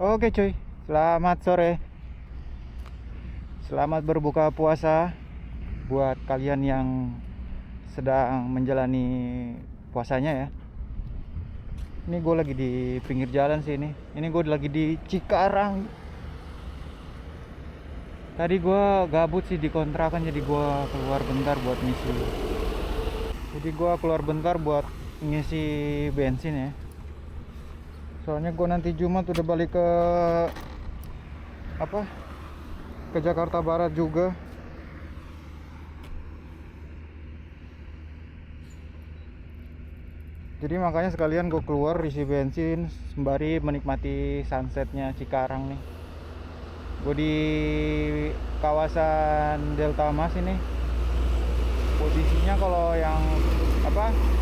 Oke cuy, selamat sore. Selamat berbuka puasa buat kalian yang sedang menjalani puasanya ya. Ini gue lagi di pinggir jalan sih ini. Ini gue lagi di Cikarang. Tadi gue gabut sih di kontrakan, jadi gue keluar bentar buat ngisi. Jadi gue keluar bentar buat ngisi bensin ya. Soalnya gue nanti Jumat udah balik ke apa? Ke Jakarta Barat juga. Jadi makanya sekalian gue keluar isi bensin sembari menikmati sunsetnya Cikarang nih. Gue di kawasan Delta Mas ini. Posisinya kalau yang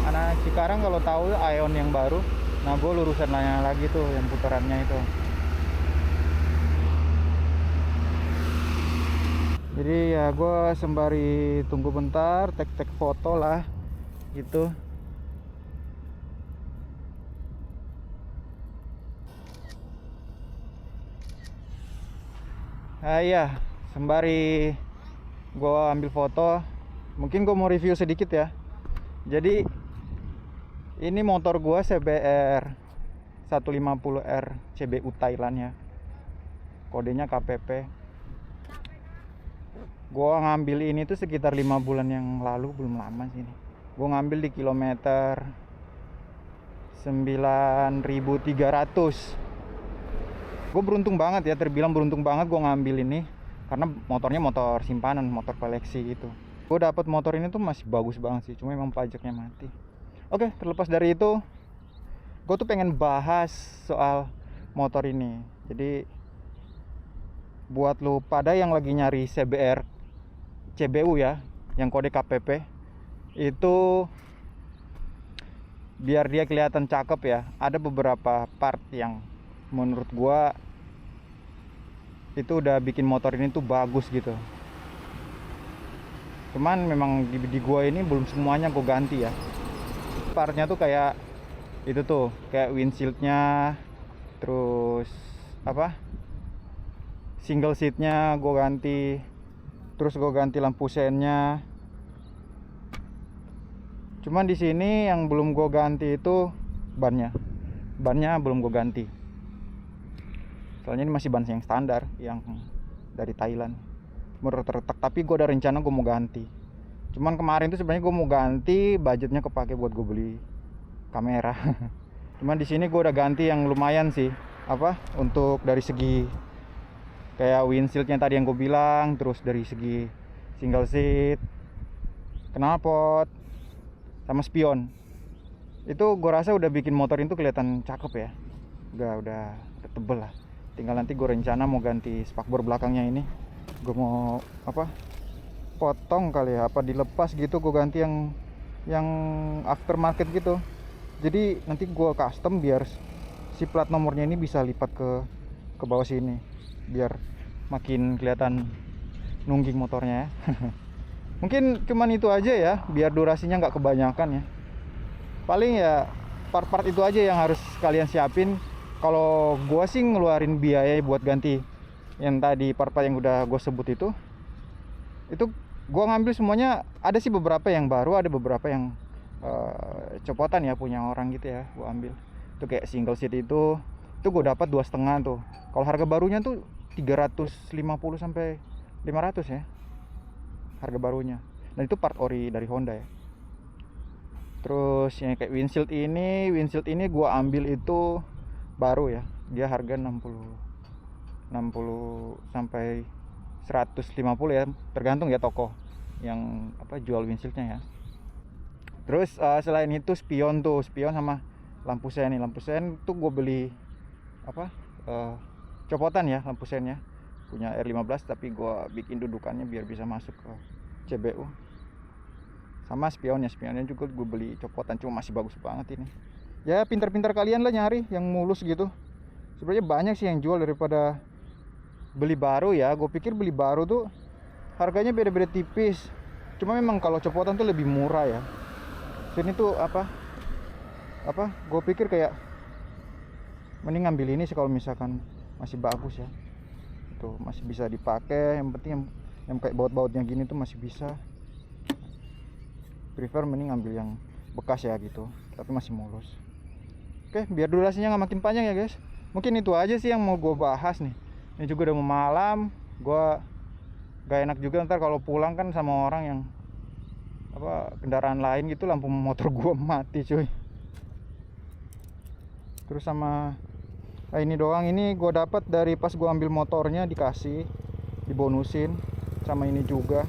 anak Cikarang kalau tahu Aeon yang baru. Nah gue lurusan lagi tuh yang putarannya itu. Jadi ya gue sembari tunggu bentar, tek foto lah gitu. Iya, sembari gue ambil foto, mungkin gue mau review sedikit ya. Jadi ini motor gue CBR 150R CBU Thailand ya. Kodenya KPP. Gue ngambil ini tuh sekitar 5 bulan yang lalu, belum lama sih ini. Gue ngambil di kilometer 9.300. Gue beruntung banget ya, terbilang beruntung banget gue ngambil ini karena motornya motor simpanan, motor koleksi gitu. Gue dapat motor ini tuh masih bagus banget sih, cuma emang pajaknya mati. Oke, terlepas dari itu, gue tuh pengen bahas soal motor ini. Jadi buat lu pada yang lagi nyari CBR CBU ya, yang kode KPP itu, biar dia kelihatan cakep ya, ada beberapa part yang menurut gua itu udah bikin motor ini tuh bagus gitu. Cuman memang di gua ini belum semuanya gua ganti ya. Partnya tuh kayak itu tuh, kayak windshieldnya, terus single seatnya gua ganti, terus gua ganti lampu sennya. Cuman di sini yang belum gua ganti itu bannya belum gua ganti. Soalnya ini masih ban yang standar, yang dari Thailand, retak, tapi gue ada rencana gue mau ganti. Cuman kemarin tuh sebenarnya gue mau ganti, budgetnya kepake buat gue beli kamera. Cuman di sini gue udah ganti yang lumayan sih, untuk dari segi kayak windshieldnya tadi yang gue bilang, terus dari segi single seat, knalpot, sama spion. Itu gue rasa udah bikin motor itu kelihatan cakep ya. Udah tebel lah. Tinggal nanti gue rencana mau ganti spakbor belakangnya ini. Gue mau potong kali ya, dilepas gitu, gue ganti yang aftermarket gitu. Jadi nanti gue custom biar si plat nomornya ini bisa lipat ke bawah sini, biar makin kelihatan nungging motornya ya. Mungkin cuman itu aja ya, biar durasinya nggak kebanyakan ya. Paling ya part-part itu aja yang harus kalian siapin. Kalau gua sih ngeluarin biaya buat ganti yang tadi part-part yang udah gue sebut itu gua ngambil semuanya. Ada sih beberapa yang baru, ada beberapa yang copotan ya, punya orang gitu ya, gua ambil. Itu kayak single seat itu gua dapat 2,5 tuh. Kalau harga barunya tuh 350 sampai 500 ya harga barunya. Dan itu part ori dari Honda ya. Terus yang kayak windshield ini gua ambil itu baru ya, dia harga 60 sampai 150 ya, tergantung ya toko yang jual windshieldnya ya. Terus selain itu spion sama lampu sen tuh gue beli copotan ya, lampu sennya punya R15, tapi gue bikin dudukannya biar bisa masuk ke CBU. Sama spionnya juga gue beli copotan, cuma masih bagus banget ini. Ya pintar-pintar kalian lah nyari yang mulus gitu. Sebenarnya banyak sih yang jual daripada beli baru ya. Gue pikir beli baru tuh harganya beda-beda tipis. Cuma memang kalau copotan tuh lebih murah ya. Sini tuh gue pikir kayak mending ngambil ini sih kalau misalkan masih bagus ya, tuh masih bisa dipakai. Yang penting yang kayak baut-bautnya gini tuh masih bisa. Prefer mending ambil yang bekas ya gitu, tapi masih mulus. Oke, biar durasinya nggak makin panjang ya guys, mungkin itu aja sih yang mau gue bahas nih. Ini juga udah mau malam, gue gak enak juga ntar kalau pulang kan sama orang yang kendaraan lain gitu, lampu motor gue mati cuy. Terus sama ini doang, ini gue dapat dari pas gue ambil motornya, dikasih dibonusin sama ini juga.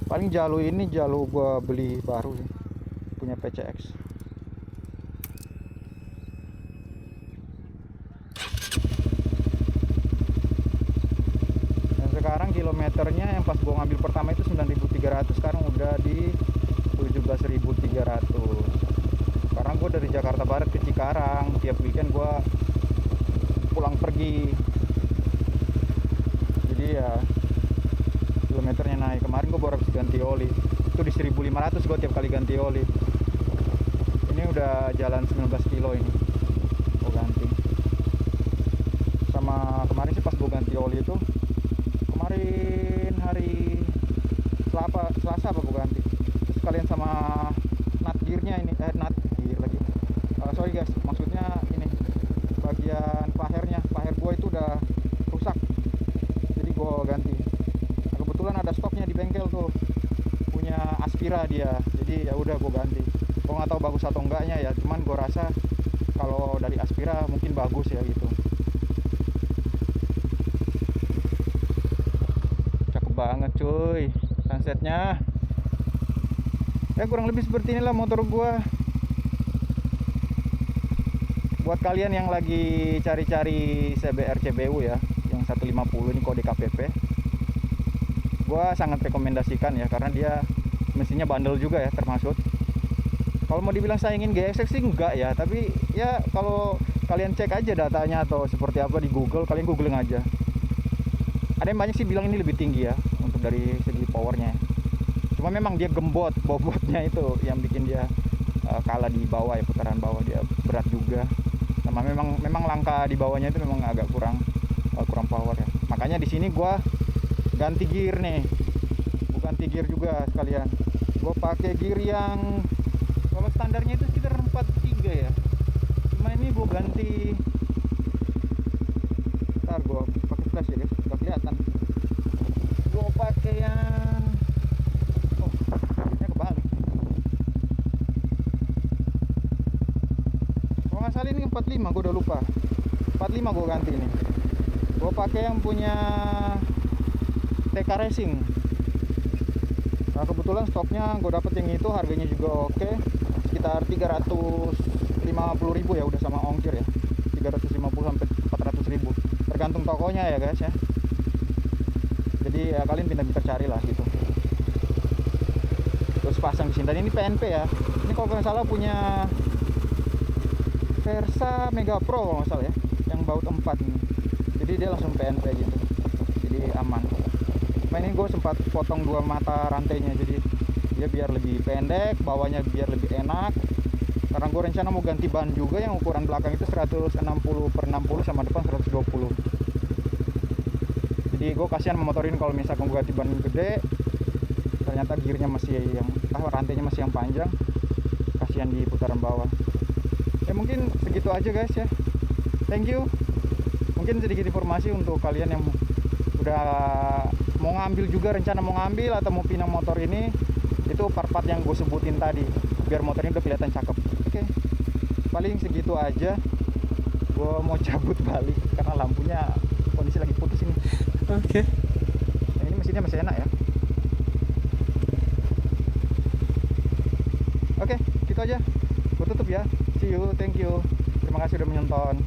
Paling jalu ini jalu gue beli baru sih, punya PCX. Dan sekarang kilometernya yang pas gue ngambil pertama itu 9.300, sekarang udah di 17.300. Karena gue dari Jakarta Barat ke Cikarang, tiap weekend gue pulang pergi, jadi ya kilometernya naik. Kemarin gue baru habis ganti oli, itu di 1.500 gue tiap kali ganti oli. Ini udah jalan 19 kilo ini gue ganti. Sama kemarin sih pas gue ganti oli itu, kemarin hari Selasa apa gue ganti, terus sekalian sama nut gearnya ini, nut gear lagi, sorry guys, maksudnya ini bagian pahernya, paher gue itu udah rusak, jadi gue ganti. Nah, kebetulan ada stoknya di bengkel tuh, punya Aspira dia, jadi ya udah gue ganti. Gue nggak tahu bagus atau enggaknya ya, cuman gue rasa kalau dari Aspira mungkin bagus ya gitu. Cakep banget cuy sunsetnya. Ya kurang lebih seperti inilah motor gua. Buat kalian yang lagi cari-cari CBR CBU ya, yang 150 ini kode KPP, gua sangat rekomendasikan ya, karena dia mesinnya bandel juga ya termasuk. Kalau mau dibilang saingin GSX sih enggak ya, tapi ya kalau kalian cek aja datanya atau seperti apa di Google, kalian googling aja. Ada yang banyak sih bilang ini lebih tinggi ya untuk dari segi powernya. Cuma memang dia gembot, bobotnya itu yang bikin dia kalah di bawah ya, putaran bawah dia berat juga. Sama memang langkah di bawahnya itu memang agak kurang power ya. Makanya di sini gua ganti gear nih. Gua ganti gear juga sekalian. Gua pakai gear yang kalau standarnya itu sekitar 43 ya. Cuma ini gua ganti. Ntar gua pakai flash ya guys, nggak kelihatan. Gua pakai yang kali ini 45, gue udah lupa. 45 gue ganti ini. Gue pakai yang punya TK Racing. Nah, kebetulan stoknya gue dapet yang itu, harganya juga oke. Sekitar 350.000 ya, udah sama ongkir ya. 350 sampai 400.000. Tergantung tokonya ya guys ya. Jadi ya kalian pintar-pintar cari lah gitu. Terus pasang di sini. Dan ini PNP ya. Ini kalau nggak salah punya Versa Mega Pro kalau nggak salah ya, yang baut 4 ini. Jadi dia langsung PNP gitu, jadi aman. Nah ini gue sempat potong 2 mata rantainya, jadi dia biar lebih pendek, bawahnya biar lebih enak. Karena gue rencana mau ganti ban juga yang ukuran belakang itu 160/60 sama depan 120. Jadi gue kasihan memotorin kalau misalkan gue ganti ban gede, ternyata gearnya masih yang rantainya masih yang panjang, kasihan di putaran bawah. Ya mungkin segitu aja guys ya, thank you. Mungkin sedikit informasi untuk kalian yang udah mau ngambil juga, rencana mau ngambil atau mau pinang motor ini, itu part-part yang gue sebutin tadi, biar motornya udah kelihatan cakep. Oke, paling segitu aja. Gue mau cabut balik karena lampunya kondisi lagi putus ini. Oke. Nah, ini mesinnya masih enak ya. Oke, gitu aja. Gue tutup ya. See you, thank you. Terima kasih udah menonton.